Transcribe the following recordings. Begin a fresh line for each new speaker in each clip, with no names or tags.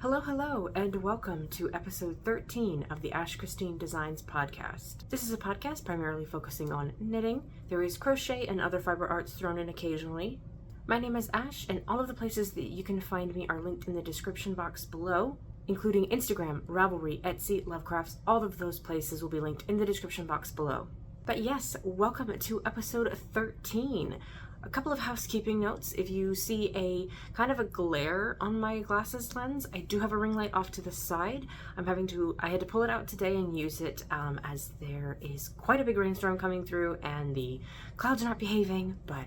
Hello, and welcome to episode 13 of the Ash Christine Designs podcast. This is a podcast primarily focusing on knitting. There is crochet and other fiber arts thrown in occasionally. My name is Ash, and all of the places that you can find me are linked in the description box below, including Instagram, Ravelry, Etsy, Lovecrafts. All of those places will be linked in the description box below. But yes, welcome to episode 13. A couple of housekeeping notes. If you see a kind of a glare on my glasses lens, I do have a ring light off to the side. I had to pull it out today and use it as there is quite a big rainstorm coming through and the clouds are not behaving, but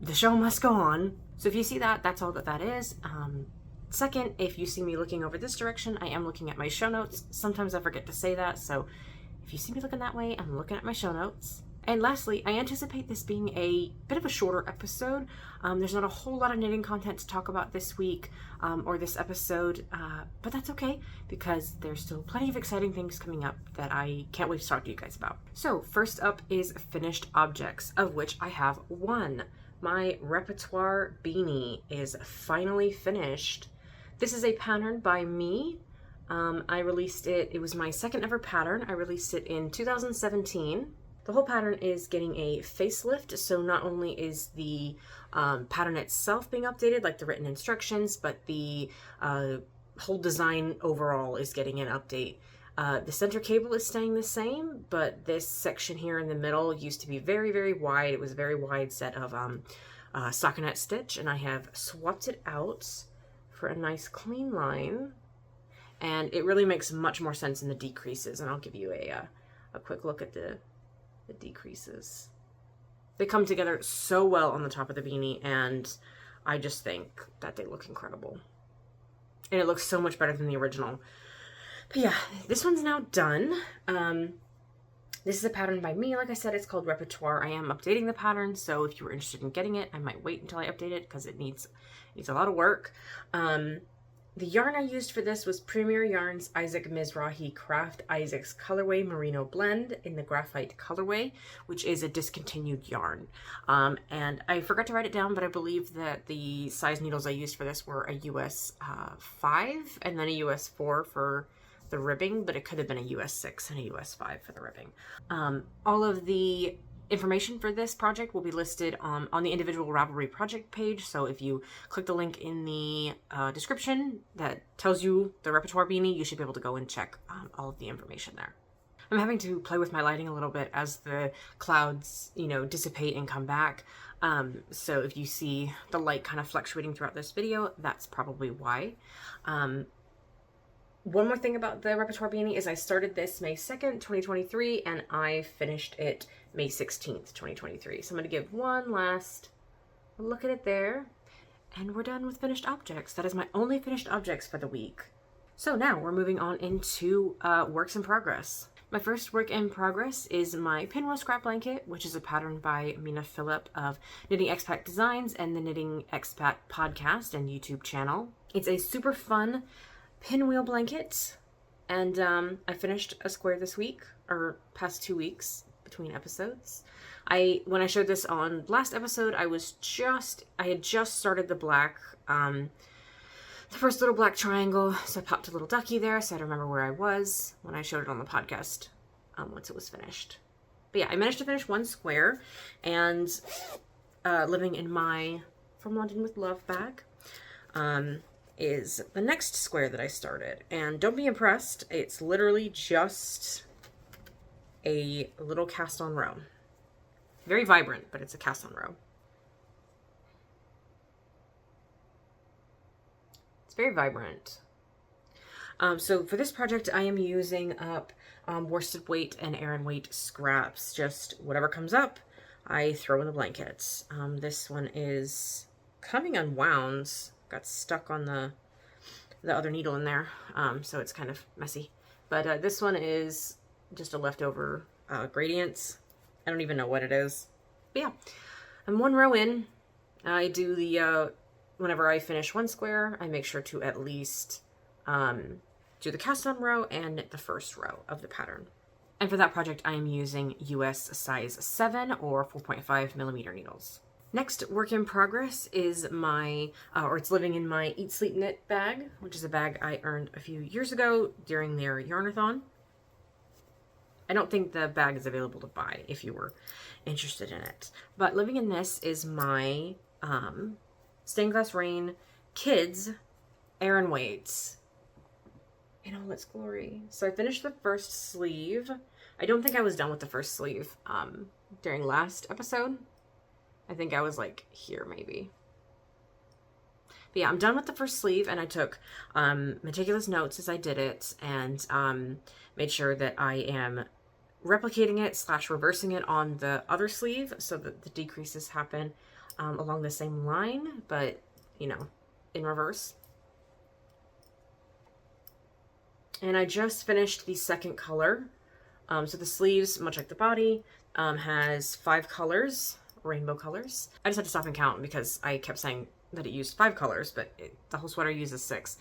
the show must go on. So if you see that, that's all that is. Second, if you see me looking over this direction, I am looking at my show notes. Sometimes I forget to say that, so if you see me looking that way, I'm looking at my show notes. And lastly, I anticipate this being a bit of a shorter episode. There's not a whole lot of knitting content to talk about this week or this episode, but that's okay because there's still plenty of exciting things coming up that I can't wait to talk to you guys about. So first up is finished objects, of which I have one. My repertoire beanie is finally finished. This is a pattern by me. I released it. It was my second ever pattern. I released it in 2017. The whole pattern is getting a facelift, so not only is the pattern itself being updated, like the written instructions, but the whole design overall is getting an update. The center cable is staying the same, but this section here in the middle used to be very, very wide. It was a very wide set of stockinette stitch, and I have swapped it out for a nice clean line, and it really makes much more sense in the decreases, and I'll give you a quick look at the decreases. They come together so well on the top of the beanie, and I just think that they look incredible. And it looks so much better than the original. But yeah, this one's now done. This is a pattern by me. Like I said, it's called Repertoire. I am updating the pattern, so if you were interested in getting it, I might wait until I update it because it needs a lot of work. The yarn I used for this was Premier Yarns Isaac Mizrahi Craft Isaac's Colorway Merino Blend in the Graphite colorway, which is a discontinued yarn. And I forgot to write it down, but I believe that the size needles I used for this were a US 5 and then a US 4 for the ribbing, but it could have been a US 6 and a US 5 for the ribbing. All of the information for this project will be listed on the individual Ravelry project page, so if you click the link in the description that tells you the repertoire beanie, you should be able to go and check all of the information there. I'm having to play with my lighting a little bit as the clouds, dissipate and come back. So if you see the light kind of fluctuating throughout this video, that's probably why. One more thing about the repertoire beanie is I started this May 2nd, 2023, and I finished it May 16th, 2023. So I'm going to give one last look at it there, and we're done with finished objects. That is my only finished objects for the week. So now we're moving on into works in progress. My first work in progress is my Pinwheel Scrap Blanket, which is a pattern by Mina Phillip of Knitting Expat Designs and the Knitting Expat podcast and YouTube channel. It's a super fun pinwheel blanket, and I finished a square this week, or past 2 weeks between episodes. When I showed this on last episode, I had just started the black, the first little black triangle, so I popped a little ducky there so I remember where I was when I showed it on the podcast once it was finished. But yeah, I managed to finish one square, and living in my From London with Love bag is the next square that I started. And don't be impressed, it's literally just a little cast on row. Very vibrant, but it's a cast on row. It's very vibrant. So for this project, I am using up worsted weight and Aran weight scraps. Just whatever comes up, I throw in the blankets. This one is coming unwound. Got stuck on the other needle in there, so it's kind of messy. But this one is just a leftover gradients. I don't even know what it is. But yeah, I'm one row in. I do the, whenever I finish one square, I make sure to at least do the cast on row and knit the first row of the pattern. And for that project, I am using US size 7 or 4.5 millimeter needles. Next work in progress is my, or it's living in my Eat Sleep Knit bag, which is a bag I earned a few years ago during their Yarnathon. I don't think the bag is available to buy if you were interested in it. But living in this is my Stained Glass Rain Kids Aran Weights in all its glory. So I finished the first sleeve. I don't think I was done with the first sleeve during last episode. I think I was like here maybe. But yeah, I'm done with the first sleeve, and I took meticulous notes as I did it, and made sure that I am replicating it / reversing it on the other sleeve so that the decreases happen along the same line, but you know, in reverse. And I just finished the second color. So the sleeves, much like the body, has 5 colors, rainbow colors. I just had to stop and count because I kept saying that it used 5 colors, but the whole sweater uses 6.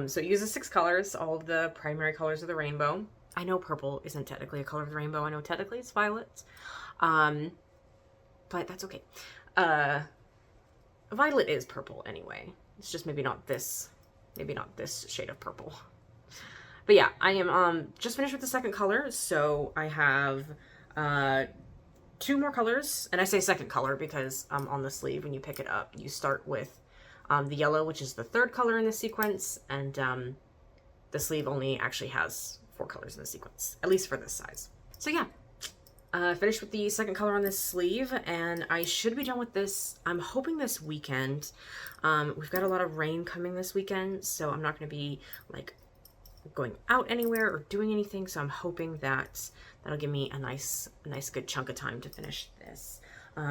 So it uses 6 colors, all of the primary colors of the rainbow. I know purple isn't technically a color of the rainbow. I know technically it's violet. But that's okay. Violet is purple anyway. It's just maybe not this shade of purple. But yeah, I am just finished with the second color, so I have 2 more colors. And I say second color because on the sleeve, when you pick it up, you start with the yellow, which is the 3rd color in the sequence, and the sleeve only actually has 4 colors in the sequence, at least for this size. So yeah, finished with the second color on this sleeve, and I should be done with this, I'm hoping this weekend. We've got a lot of rain coming this weekend, so I'm not going to be like going out anywhere or doing anything, so I'm hoping that that'll give me a nice good chunk of time to finish this.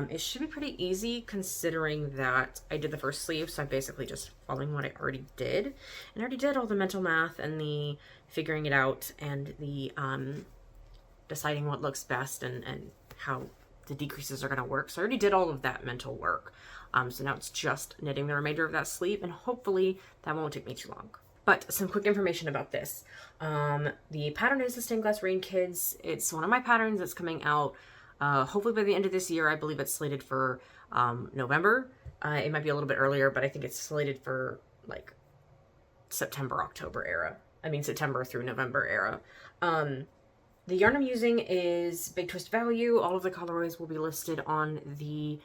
It should be pretty easy considering that I did the first sleeve, so I'm basically just following what I already did. And I already did all the mental math and the figuring it out and the deciding what looks best and how the decreases are going to work. So I already did all of that mental work. So now it's just knitting the remainder of that sleeve, and hopefully that won't take me too long. But some quick information about this. The pattern is the Stained Glass Rain Kids. It's one of my patterns that's coming out hopefully by the end of this year. I believe it's slated for November. It might be a little bit earlier, but I think it's slated for like September through November era. The yarn I'm using is Big Twist Value. All of the colorways will be listed on the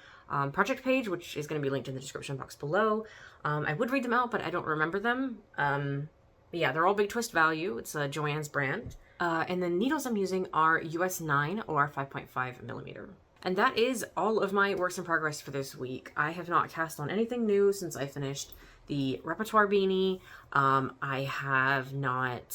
project page, which is going to be linked in the description box below. I would read them out, but I don't remember them. But yeah, they're all Big Twist Value. It's a Joann's brand. And the needles I'm using are US 9 or 5.5 millimeter. And that is all of my works in progress for this week. I have not cast on anything new since I finished the repertoire beanie. I have not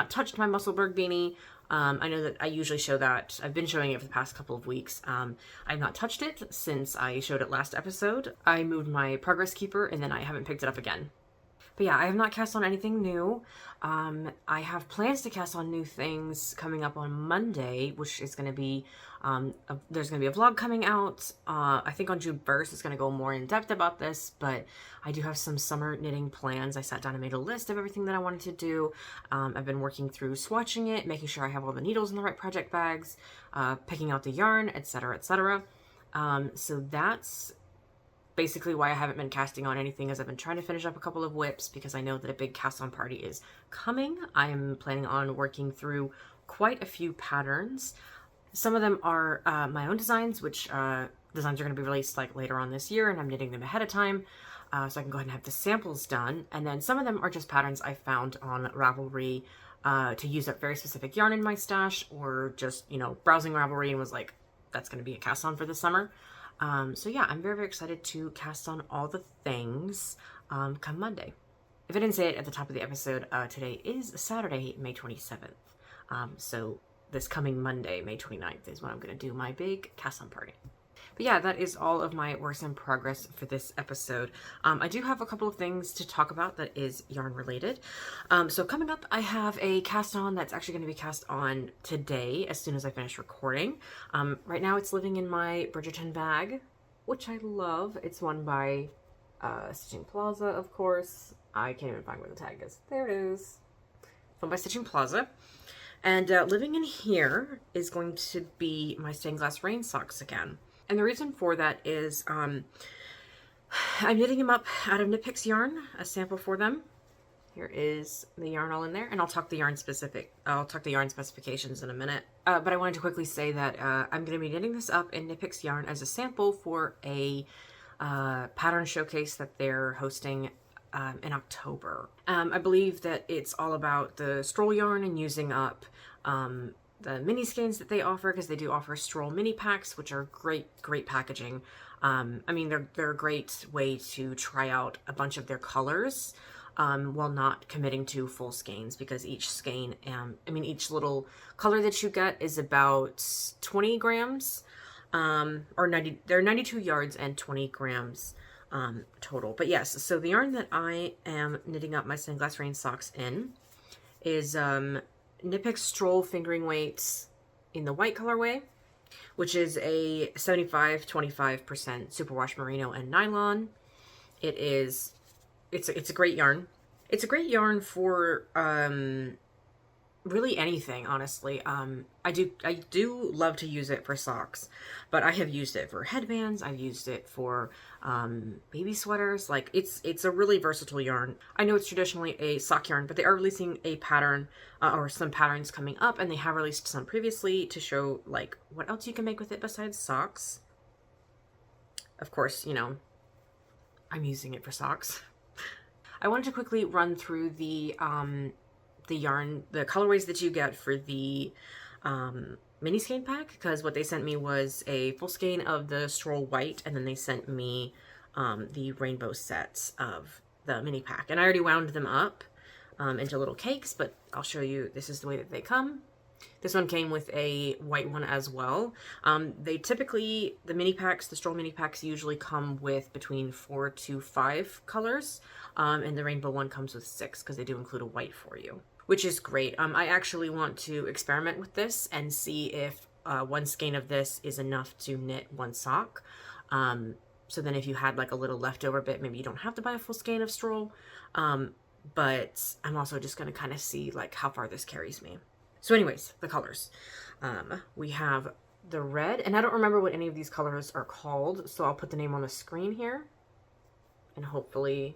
touched my Musselburgh beanie. I know that I usually show that. I've been showing it for the past couple of weeks. I've not touched it since I showed it last episode. I moved my progress keeper and then I haven't picked it up again. But yeah, I have not cast on anything new. I have plans to cast on new things coming up on Monday, which is going to be, there's going to be a vlog coming out. I think on June 1st, it's going to go more in depth about this, but I do have some summer knitting plans. I sat down and made a list of everything that I wanted to do. I've been working through swatching it, making sure I have all the needles in the right project bags, picking out the yarn, etc., etc. So that's basically why I haven't been casting on anything, is I've been trying to finish up a couple of whips because I know that a big cast on party is coming. I'm planning on working through quite a few patterns. Some of them are my own designs, which designs are going to be released like later on this year, and I'm knitting them ahead of time so I can go ahead and have the samples done. And then some of them are just patterns I found on Ravelry to use up very specific yarn in my stash, or just, you know, browsing Ravelry and was like, that's going to be a cast on for the summer. So yeah, I'm very, very excited to cast on all the things come Monday. If I didn't say it at the top of the episode, today is Saturday, May 27th. So this coming Monday, May 29th, is when I'm going to do my big cast on party. But yeah, that is all of my works in progress for this episode. I do have a couple of things to talk about that is yarn related. So coming up, I have a cast on that's actually going to be cast on today as soon as I finish recording. Right now it's living in my Bridgerton bag, which I love. It's one by Stitching Plaza, of course. I can't even find where the tag is. There it is. It's one by Stitching Plaza. And living in here is going to be my Stained Glass Rain socks again. And the reason for that is I'm knitting them up out of Knit Picks yarn, a sample for them. Here is the yarn all in there, and I'll talk the yarn specifications in a minute. But I wanted to quickly say that I'm going to be knitting this up in Knit Picks yarn as a sample for a pattern showcase that they're hosting in October. I believe that it's all about the stroll yarn and using up the mini skeins that they offer, because they do offer stroll mini packs, which are great packaging. I mean, they're a great way to try out a bunch of their colors while not committing to full skeins, because each skein, each little color that you get is about 20 grams, they're 92 yards and 20 grams total. But yes, so the yarn that I am knitting up my Sunglass Rain socks in is Knit Picks Stroll Fingering Weights in the white colorway, which is a 75-25% superwash merino and nylon. It's a great yarn. It's a great yarn for really anything, honestly. I do love to use it for socks, but I have used it for headbands. I've used it for baby sweaters. Like, it's a really versatile yarn. I know it's traditionally a sock yarn, but they are releasing a pattern or some patterns coming up, and they have released some previously to show like what else you can make with it besides socks. Of course, you know, I'm using it for socks. I wanted to quickly run through the yarn, the colorways that you get for the mini skein pack, because what they sent me was a full skein of the Stroll White, and then they sent me the rainbow sets of the mini pack. And I already wound them up into little cakes, but I'll show you, this is the way that they come. This one came with a white one as well. They typically, the mini packs, the Stroll mini packs usually come with between 4 to 5 colors, and the rainbow one comes with 6, because they do include a white for you, which is great. I actually want to experiment with this and see if one skein of this is enough to knit one sock. So then if you had like a little leftover bit, maybe you don't have to buy a full skein of Stroll. But I'm also just going to kind of see like how far this carries me. So anyways, the colors. We have the red, and I don't remember what any of these colors are called, so I'll put the name on the screen here, and hopefully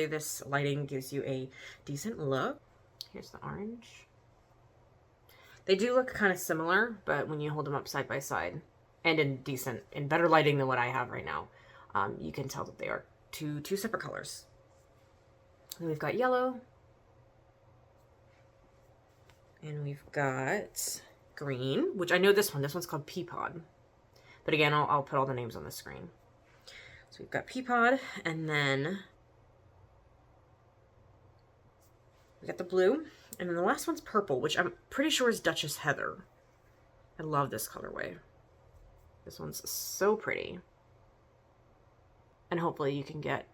this lighting gives you a decent look. Here's the orange. They do look kind of similar, but when you hold them up side by side, and in better lighting than what I have right now, you can tell that they are two separate colors. And we've got yellow. And we've got green, which I know this one's called Peapod. But again, I'll put all the names on the screen. So we've got Peapod, and then we got the blue, and then the last one's purple, which I'm pretty sure is Duchess Heather. I love this colorway. This one's so pretty. And hopefully you can get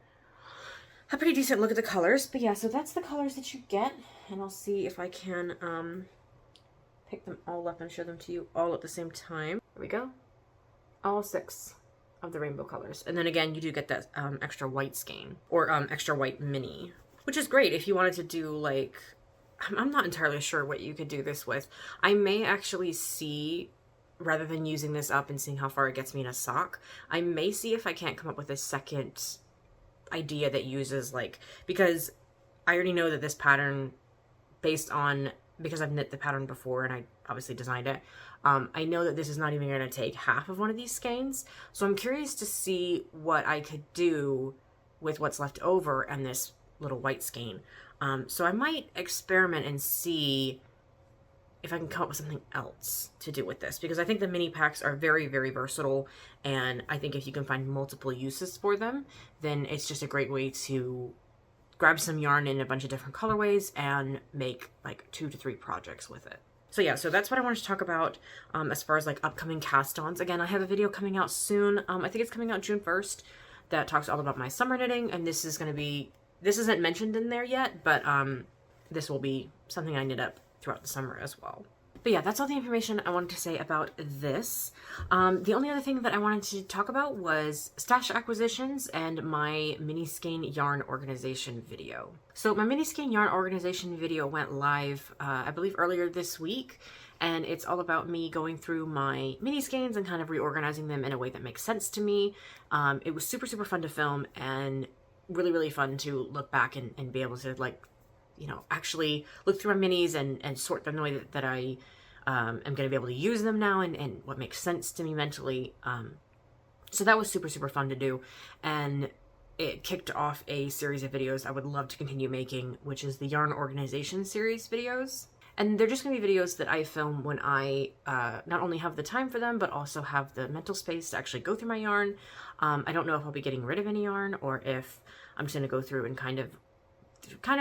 a pretty decent look at the colors. But yeah, so that's the colors that you get, and I'll see if I can pick them all up and show them to you all at the same time. There we go. All 6 of the rainbow colors. And then again, you do get that extra white skein, or extra white mini, which is great if you wanted to do like, I'm not entirely sure what you could do this with. I may actually see, rather than using this up and seeing how far it gets me in a sock, I may see if I can't come up with a second idea that uses like, because I already know that this pattern, because I've knit the pattern before and I obviously designed it, I know that this is not even going to take half of one of these skeins. So I'm curious to see what I could do with what's left over and this little white skein. So I might experiment and see if I can come up with something else to do with this, because I think the mini packs are very, very versatile, and I think if you can find multiple uses for them, then it's just a great way to grab some yarn in a bunch of different colorways and make like 2 to 3 projects with it. So yeah, so that's what I wanted to talk about as far as like upcoming cast-ons. Again, I have a video coming out soon. I think it's coming out June 1st that talks all about my summer knitting, and this isn't mentioned in there yet, but this will be something I knit up throughout the summer as well. But yeah, that's all the information I wanted to say about this. The only other thing that I wanted to talk about was stash acquisitions and my mini skein yarn organization video. So my mini skein yarn organization video went live, I believe earlier this week, and it's all about me going through my mini skeins and kind of reorganizing them in a way that makes sense to me. It was super, super fun to film and really, really fun to look back and be able to, like, you know, actually look through my minis and sort them the way that I am going to be able to use them now and what makes sense to me mentally. So that was super, super fun to do. And it kicked off a series of videos I would love to continue making, which is the yarn organization series videos. And they're just going to be videos that I film when I not only have the time for them, but also have the mental space to actually go through my yarn. I don't know if I'll be getting rid of any yarn or if I'm just going to go through and kind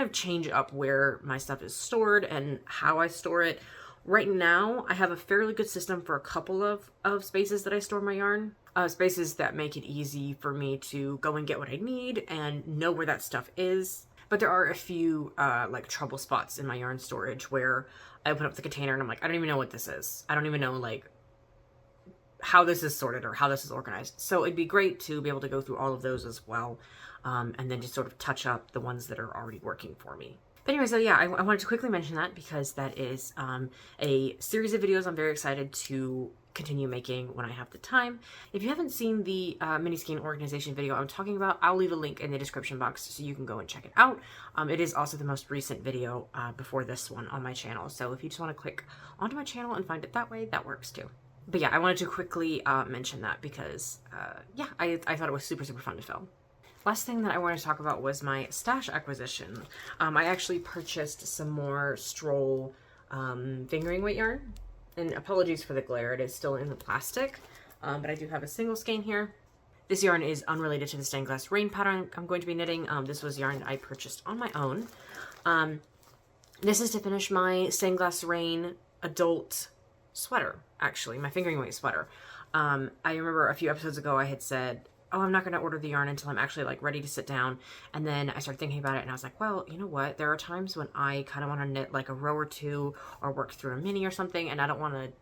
of change up where my stuff is stored and how I store it. Right now, I have a fairly good system for a couple of spaces that I store my yarn. Spaces that make it easy for me to go and get what I need and know where that stuff is. But there are a few like trouble spots in my yarn storage where I open up the container and I'm like, I don't even know what this is. I don't even know like how this is sorted or how this is organized. So it'd be great to be able to go through all of those as well. And then just sort of touch up the ones that are already working for me. But anyway, so yeah, I wanted to quickly mention that because that is a series of videos I'm very excited to continue making when I have the time. If you haven't seen the mini skein organization video I'm talking about, I'll leave a link in the description box so you can go and check it out. It is also the most recent video before this one on my channel. So if you just want to click onto my channel and find it that way, that works too. But yeah, I wanted to quickly mention that because yeah, I thought it was super, super fun to film. Last thing that I wanted to talk about was my stash acquisition. I actually purchased some more Stroll fingering weight yarn. And apologies for the glare, it is still in the plastic. But I do have a single skein here. This yarn is unrelated to the stained glass rain pattern I'm going to be knitting. This was yarn that I purchased on my own. This is to finish my stained glass rain adult sweater, actually, my fingering weight sweater. I remember a few episodes ago I had said, oh, I'm not going to order the yarn until I'm actually like ready to sit down. And then I started thinking about it and I was like, well, you know what? There are times when I kind of want to knit like a row or two or work through a mini or something. And I don't want to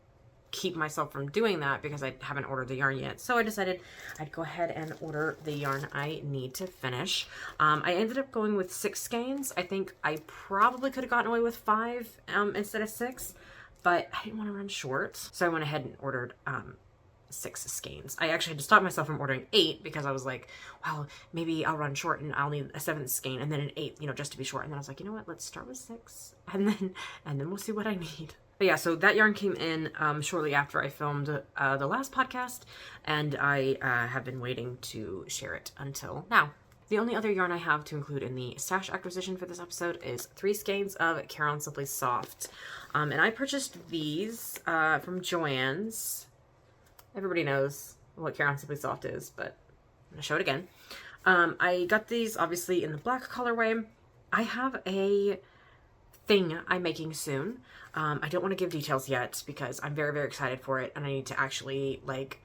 keep myself from doing that because I haven't ordered the yarn yet. So I decided I'd go ahead and order the yarn I need to finish. I ended up going with 6 skeins. I think I probably could have gotten away with 5 instead of 6, but I didn't want to run short. So I went ahead and ordered 6 skeins. I actually had to stop myself from ordering 8 because I was like, well, maybe I'll run short and I'll need a 7th skein and then an 8th, you know, just to be short. And then I was like, you know what, let's start with 6 and then we'll see what I need. But yeah, so that yarn came in shortly after I filmed the last podcast, and I have been waiting to share it until now. The only other yarn I have to include in the stash acquisition for this episode is 3 skeins of Caron Simply Soft. And I purchased these from Joann's. Everybody knows what Caron Simply Soft is, but I'm going to show it again. I got these obviously in the black colorway. I have a thing I'm making soon. I don't want to give details yet because I'm very, very excited for it, and I need to actually, like,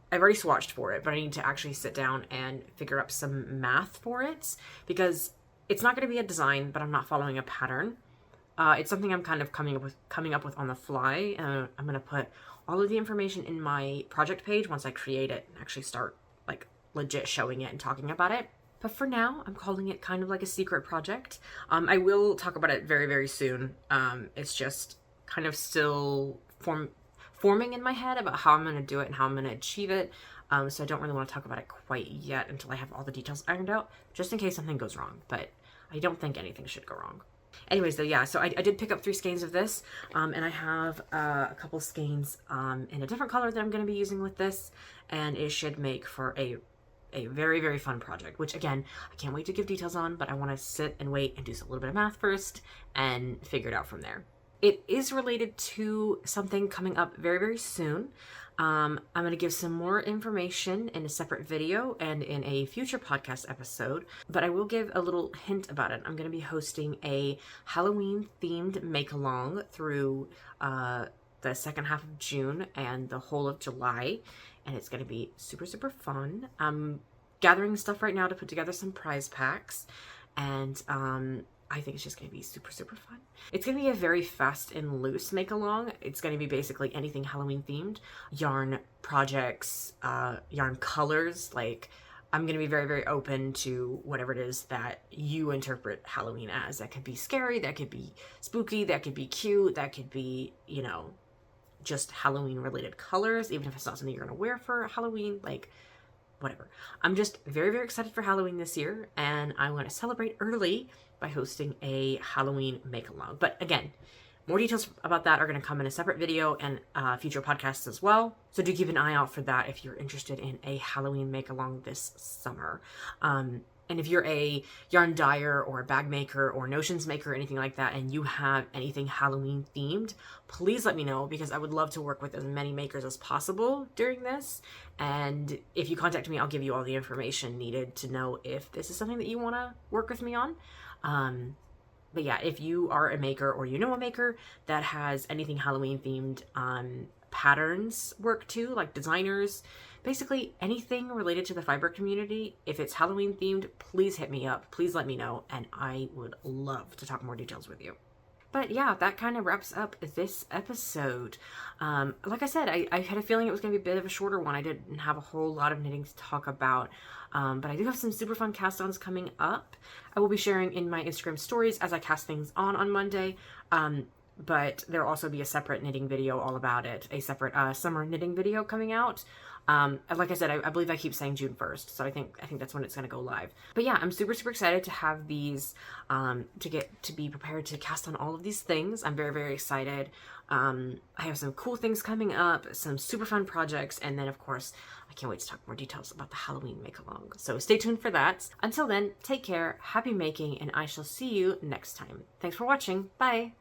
I've already swatched for it, but I need to actually sit down and figure out some math for it because it's not going to be a design, but I'm not following a pattern. It's something I'm kind of coming up with on the fly. I'm going to put all of the information in my project page once I create it and actually start like legit showing it and talking about it. But for now, I'm calling it kind of like a secret project. I will talk about it very, very soon. It's just kind of still forming in my head about how I'm going to do it and how I'm going to achieve it. So I don't really want to talk about it quite yet until I have all the details ironed out, just in case something goes wrong. But I don't think anything should go wrong. Anyways, though, yeah, so I did pick up 3 skeins of this, and I have a couple skeins in a different color that I'm going to be using with this, and it should make for a very, very fun project, which, again, I can't wait to give details on, but I want to sit and wait and do a little bit of math first and figure it out from there. It is related to something coming up very, very soon. I'm going to give some more information in a separate video and in a future podcast episode, but I will give a little hint about it. I'm going to be hosting a Halloween-themed make-along through the second half of June and the whole of July, and it's going to be super, super fun. I'm gathering stuff right now to put together some prize packs, and I think it's just going to be super, super fun. It's going to be a very fast and loose make along. It's going to be basically anything Halloween themed, yarn projects, yarn colors. Like, I'm going to be very, very open to whatever it is that you interpret Halloween as. That could be scary, that could be spooky, that could be cute, that could be, you know, just Halloween related colors, even if it's not something you're going to wear for Halloween, like whatever. I'm just very, very excited for Halloween this year, and I want to celebrate early by hosting a Halloween make-along. But again, more details about that are going to come in a separate video and future podcasts as well. So do keep an eye out for that if you're interested in a Halloween make-along this summer. And if you're a yarn dyer or a bag maker or notions maker or anything like that, and you have anything Halloween themed, please let me know, because I would love to work with as many makers as possible during this. And if you contact me, I'll give you all the information needed to know if this is something that you want to work with me on. But yeah, if you are a maker or you know a maker that has anything Halloween themed patterns work too, like designers, basically anything related to the fiber community, if it's Halloween themed, please hit me up. Please let me know, and I would love to talk more details with you. But yeah, that kind of wraps up this episode. Like I said, I had a feeling it was going to be a bit of a shorter one. I didn't have a whole lot of knitting to talk about, but I do have some super fun cast-ons coming up. I will be sharing in my Instagram stories as I cast things on Monday. But there'll also be a separate knitting video all about it, a separate summer knitting video coming out. Like I said, I believe I keep saying June 1st, so I think that's when it's going to go live. But yeah, I'm super, super excited to have these, to get to be prepared to cast on all of these things. I'm very, very excited. I have some cool things coming up, some super fun projects, and then of course, I can't wait to talk more details about the Halloween make-along. So stay tuned for that. Until then, take care, happy making, and I shall see you next time. Thanks for watching. Bye!